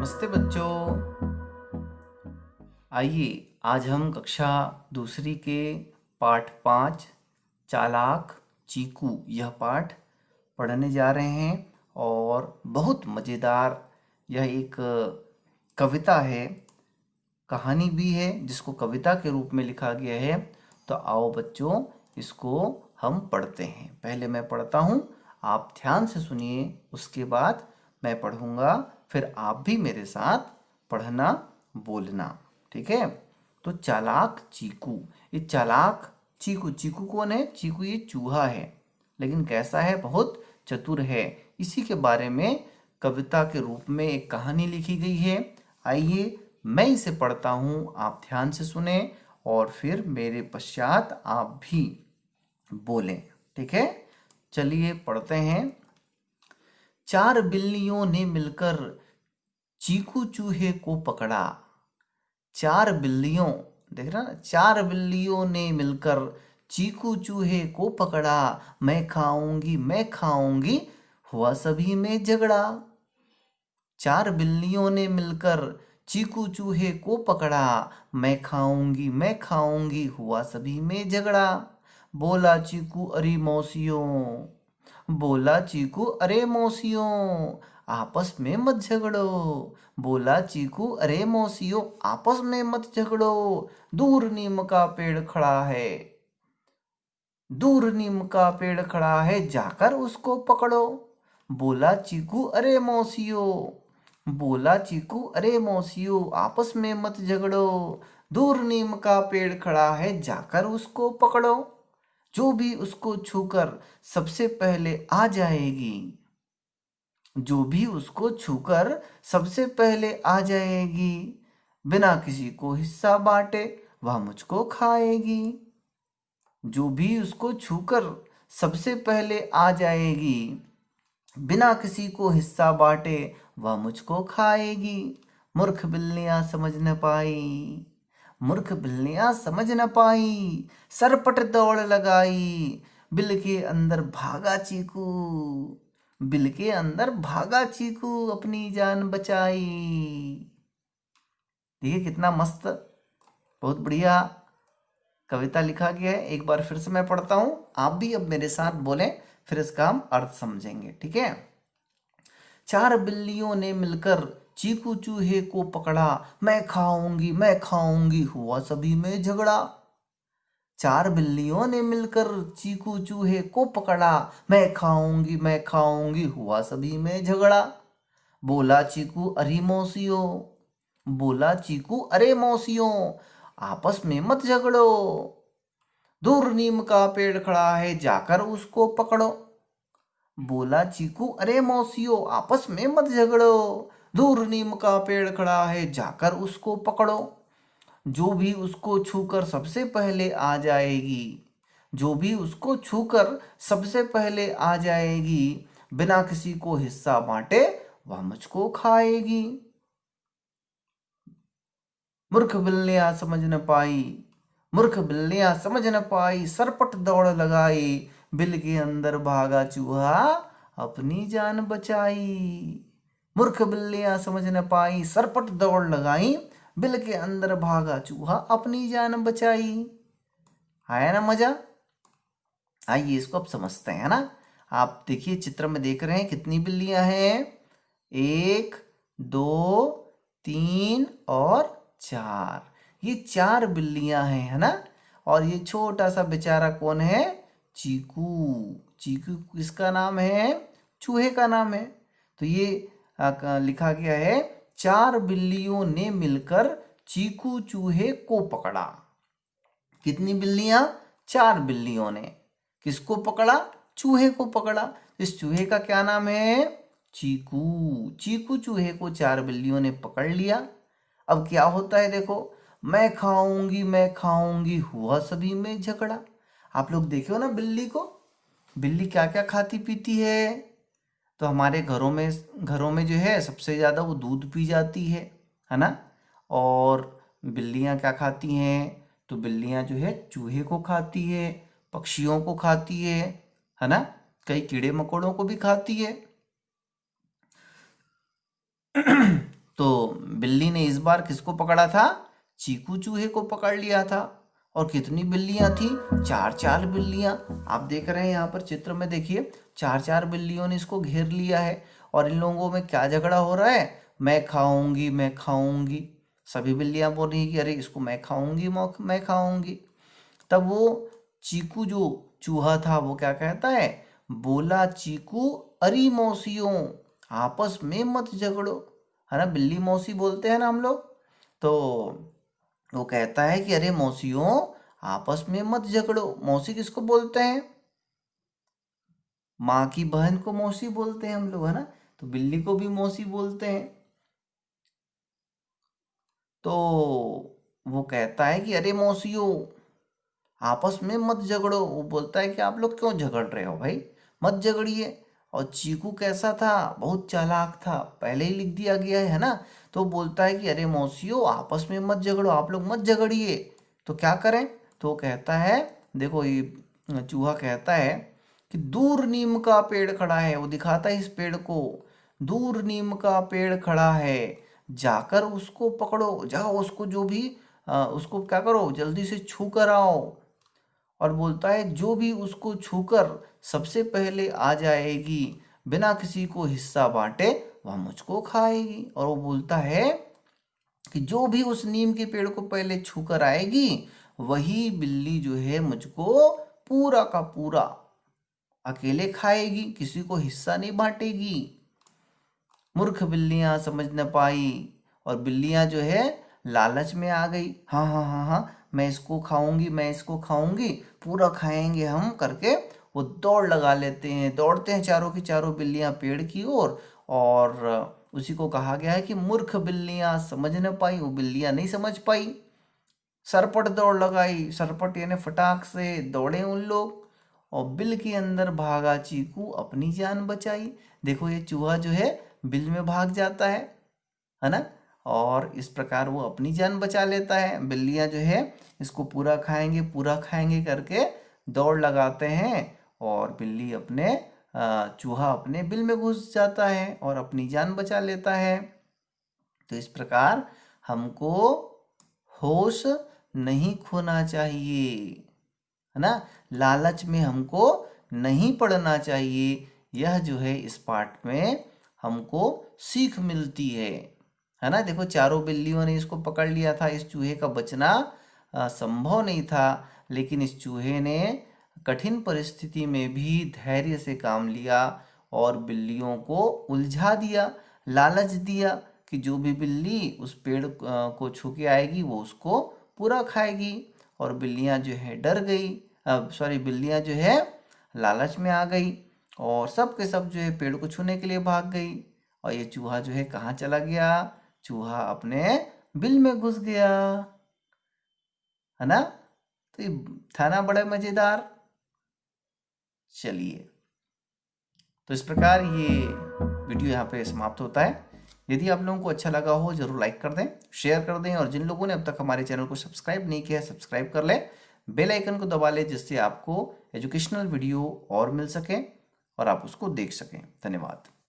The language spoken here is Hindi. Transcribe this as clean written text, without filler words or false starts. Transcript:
नमस्ते बच्चों। आइए आज हम कक्षा दूसरी के पाठ 5 चालाक चीकू यह पाठ पढ़ने जा रहे हैं और बहुत मज़ेदार यह एक कविता है, कहानी भी है जिसको कविता के रूप में लिखा गया है। तो आओ बच्चों इसको हम पढ़ते हैं। पहले मैं पढ़ता हूँ, आप ध्यान से सुनिए, उसके बाद मैं पढ़ूँगा, फिर आप भी मेरे साथ पढ़ना बोलना, ठीक है। तो चालाक चीकू, ये चालाक चीकू, चीकू कौन है? चीकू ये चूहा है, लेकिन कैसा है? बहुत चतुर है। इसी के बारे में कविता के रूप में एक कहानी लिखी गई है। आइए मैं इसे पढ़ता हूँ, आप ध्यान से सुने और फिर मेरे पश्चात आप भी बोलें, ठीक है। चलिए पढ़ते हैं। चार बिल्लियों ने मिलकर चीकू चूहे को पकड़ा। चार बिल्लियों, देख रहा ना, चार बिल्लियों ने मिलकर चीकू चूहे को पकड़ा। मैं खाऊंगी, हुआ सभी में झगड़ा। चार बिल्लियों ने मिलकर चीकू चूहे को पकड़ा। मैं खाऊंगी, हुआ सभी में झगड़ा। बोला चीकू अरे मौसियों, बोला चीकू अरे मौसियों, आपस में मत झगड़ो। बोला चीकू अरे मौसियों, आपस में मत झगड़ो। दूर नीम का पेड़ खड़ा है, दूर नीम का पेड़ खड़ा है, जाकर उसको पकड़ो। बोला चीकू अरे मौसियों, बोला चीकू अरे मौसियों, आपस में मत झगड़ो। दूर नीम का पेड़ खड़ा है, जाकर उसको पकड़ो। जो भी उसको छूकर सबसे पहले आ जाएगी, जो भी उसको छूकर सबसे पहले आ जाएगी, बिना किसी को हिस्सा बांटे वह मुझको खाएगी। जो भी उसको छूकर सबसे पहले आ जाएगी, बिना किसी को हिस्सा बांटे वह मुझको खाएगी। मूर्ख बिल्लियां समझ न पाई, मूर्ख बिल्लियां समझ न पाई, सरपट दौड़ लगाई। बिल के अंदर भागा चीकू, बिल के अंदर भागा चीकू, अपनी जान बचाई। देखिए कितना मस्त, बहुत बढ़िया कविता लिखा गया है। एक बार फिर से मैं पढ़ता हूं, आप भी अब मेरे साथ बोलें, फिर इसका हम अर्थ समझेंगे, ठीक है। चार बिल्लियों ने मिलकर चीकू चूहे को पकड़ा। मैं खाऊंगी, हुआ सभी में झगड़ा। चार बिल्लियों ने मिलकर चीकू चूहे को पकड़ा। मैं खाऊंगी, हुआ सभी में झगड़ा। बोला चीकू अरे मौसियों, बोला चीकू अरे मौसियों, आपस में मत झगड़ो। दूर नीम का पेड़ खड़ा है, जाकर उसको पकड़ो। बोला चीकू अरे मौसियों, आपस में मत झगड़ो। दूर नीम का पेड़ खड़ा है, जाकर उसको पकड़ो। जो भी उसको छूकर सबसे पहले आ जाएगी, जो भी उसको छूकर सबसे पहले आ जाएगी, बिना किसी को हिस्सा बांटे वह मुझको खाएगी। मूर्ख बिल्लियां समझ न पाई, मूर्ख बिल्लियां समझ न पाई, सरपट दौड़ लगाई। बिल के अंदर भागा चूहा, अपनी जान बचाई। मूर्ख बिल्लियां समझ न पाई, सरपट दौड़ लगाई। बिल के अंदर भागा चूहा, अपनी जान बचाई। आया ना मजा? आइए इसको अब समझते हैं, है ना। आप देखिए चित्र में देख रहे हैं कितनी बिल्लियां हैं? एक, दो, तीन और चार। ये चार बिल्लियां हैं, है ना। और ये छोटा सा बेचारा कौन है? चीकू। चीकू किसका नाम है? चूहे का नाम है। तो ये लिखा गया है, चार बिल्लियों ने मिलकर चीकू चूहे को पकड़ा। कितनी बिल्लियां? चार बिल्लियों ने किसको पकड़ा? चूहे को पकड़ा। इस चूहे का क्या नाम है? चीकू। चीकू चूहे को चार बिल्लियों ने पकड़ लिया। अब क्या होता है देखो, मैं खाऊंगी, हुआ सभी में झगड़ा। आप लोग देखे हो ना बिल्ली को, बिल्ली क्या क्या खाती पीती है? तो हमारे घरों में जो है सबसे ज़्यादा वो दूध पी जाती है ना। और बिल्लियाँ क्या खाती हैं? तो बिल्लियाँ जो है चूहे को खाती है, पक्षियों को खाती है ना। कई कीड़े मकोड़ों को भी खाती है। तो बिल्ली ने इस बार किसको पकड़ा था? चीकू चूहे को पकड़ लिया था। और कितनी बिल्लियां थी? चार चार बिल्लियां। आप देख रहे हैं यहाँ पर चित्र में, देखिए चार चार बिल्लियों ने इसको घेर लिया है। और इन लोगों में क्या झगड़ा हो रहा है? मैं खाऊंगी, मैं खाऊंगी। सभी बिल्लियां बोल रही हैं कि अरे इसको मैं खाऊंगी, मैं खाऊंगी। तब वो चीकू जो चूहा था वो क्या कहता है? बोला चीकू, अरे मौसियों, आपस में मत झगड़ो। है ना, बिल्ली मौसी बोलते हैं ना हम लोग। तो वो कहता है कि अरे मौसियों, आपस में मत झगड़ो। मौसी किसको बोलते हैं? माँ की बहन को मौसी बोलते हैं हम लोग, है ना। तो बिल्ली को भी मौसी बोलते हैं। तो वो कहता है कि अरे मौसियों, आपस में मत झगड़ो। वो बोलता है कि आप लोग क्यों झगड़ रहे हो भाई, मत झगड़िए। और चीकू कैसा था? बहुत चालाक था, पहले ही लिख दिया गया है ना। तो वो बोलता है कि अरे मौसियों, आपस में मत झगड़ो, आप लोग मत झगड़िए। तो क्या करें? तो वो कहता है, देखो ये चूहा कहता है कि दूर नीम का पेड़ खड़ा है। वो दिखाता है इस पेड़ को, दूर नीम का पेड़ खड़ा है, जाकर उसको पकड़ो, जाओ उसको, जो भी उसको क्या करो, जल्दी से छू कर आओ। और बोलता है जो भी उसको छूकर सबसे पहले आ जाएगी, बिना किसी को हिस्सा बांटे, वह मुझको खाएगी। और वो बोलता है कि जो भी उस नीम के पेड़ को पहले छूकर आएगी, वही बिल्ली जो है मुझको पूरा का पूरा अकेले खाएगी, किसी को हिस्सा नहीं बांटेगी। मूर्ख बिल्लियां समझ न पाई, और बिल्लियां जो है लालच में आ गई। हाँ हाँ हाँ हाँ, मैं इसको खाऊंगी, मैं इसको खाऊंगी, पूरा खाएंगे हम करके वो दौड़ लगा लेते हैं। दौड़ते हैं चारों की चारों बिल्लियां पेड़ की ओर। और उसी को कहा गया है कि मूर्ख बिल्लियां समझ न पाई। वो बिल्लियां नहीं समझ पाई, सरपट दौड़ लगाई। सरपट यानी फटाक से दौड़े उन लोग, और बिल के अंदर भागा चीकू, अपनी जान बचाई। देखो ये चूहा जो है बिल में भाग जाता है ना। और इस प्रकार वो अपनी जान बचा लेता है। बिल्लियां जो है इसको पूरा खाएंगे करके दौड़ लगाते हैं, और बिल्ली अपने चूहा अपने बिल में घुस जाता है और अपनी जान बचा लेता है। तो इस प्रकार हमको होश नहीं खोना चाहिए, है ना। लालच में हमको नहीं पड़ना चाहिए। यह जो है इस पाठ में हमको सीख मिलती है ना। देखो चारों बिल्लियों ने इसको पकड़ लिया था, इस चूहे का बचना संभव नहीं था। लेकिन इस चूहे ने कठिन परिस्थिति में भी धैर्य से काम लिया और बिल्लियों को उलझा दिया, लालच दिया कि जो भी बिल्ली उस पेड़ को छू के आएगी वो उसको पूरा खाएगी। और बिल्लियां जो है डर गई, बिल्लियां जो है लालच में आ गई, और सब के सब जो है पेड़ को छूने के लिए भाग गई। और ये चूहा जो है कहाँ चला गया? चूहा अपने बिल में घुस गया, है ना। तो ये था ना बड़ा मजेदार। चलिए, तो इस प्रकार ये वीडियो यहाँ पे समाप्त होता है। यदि आप लोगों को अच्छा लगा हो जरूर लाइक कर दें, शेयर कर दें, और जिन लोगों ने अब तक हमारे चैनल को सब्सक्राइब नहीं किया है सब्सक्राइब कर लें, बेल आइकन को दबा लें, जिससे आपको एजुकेशनल वीडियो और मिल सके और आप उसको देख सकें। धन्यवाद।